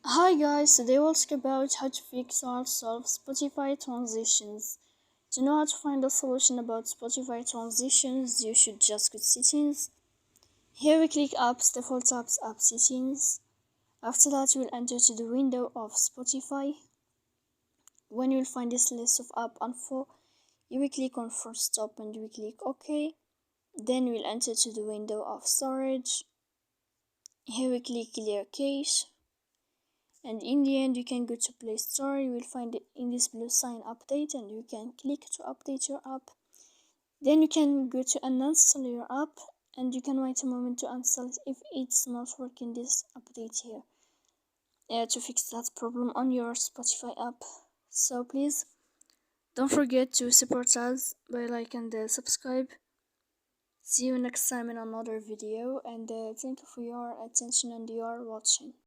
Hi guys, today we'll talk about how to fix or solve Spotify transitions. To know how to find a solution about Spotify transitions, you should just go to settings. Here we click apps, default apps, app settings. After that, you will enter to the window of Spotify. When you will find this list of app info, you will click on first stop and you will click OK. Then you will enter to the window of storage. Here we click clear cache. And in the end, you can go to Play Store. You will find it in this blue sign update, and you can click to update your app. Then you can go to uninstall your app, and you can wait a moment to uninstall it if it's not working. This update here to fix that problem on your Spotify app. So please don't forget to support us by like and subscribe. See you next time in another video, and thank you for your attention and your watching.